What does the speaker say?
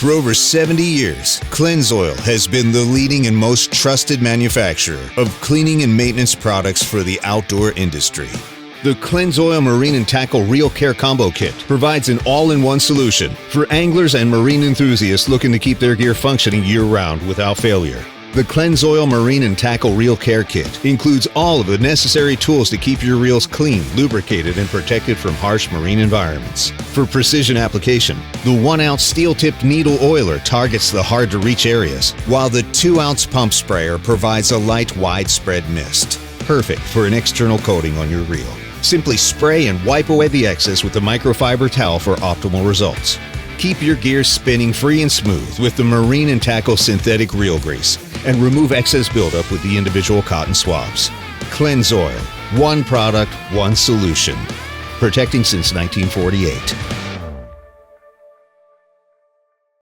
For over 70 years, CLENZOIL has been the leading and most trusted manufacturer of cleaning and maintenance products for the outdoor industry. The CLENZOIL Marine and Tackle Reel Care Combo Kit provides an all-in-one solution for anglers and marine enthusiasts looking to keep their gear functioning year-round without failure. The CLENZOIL Marine and Tackle Reel Care Kit includes all of the necessary tools to keep your reels clean, lubricated, and protected from harsh marine environments. For precision application, the 1-ounce steel-tipped needle oiler targets the hard-to-reach areas, while the 2-ounce pump sprayer provides a light, widespread mist. Perfect for an external coating on your reel. Simply spray and wipe away the excess with the microfiber towel for optimal results. Keep your gear spinning free and smooth with the Marine and Tackle synthetic reel grease, and remove excess buildup with the individual cotton swabs. CLENZOIL, one product, one solution. Protecting since 1948.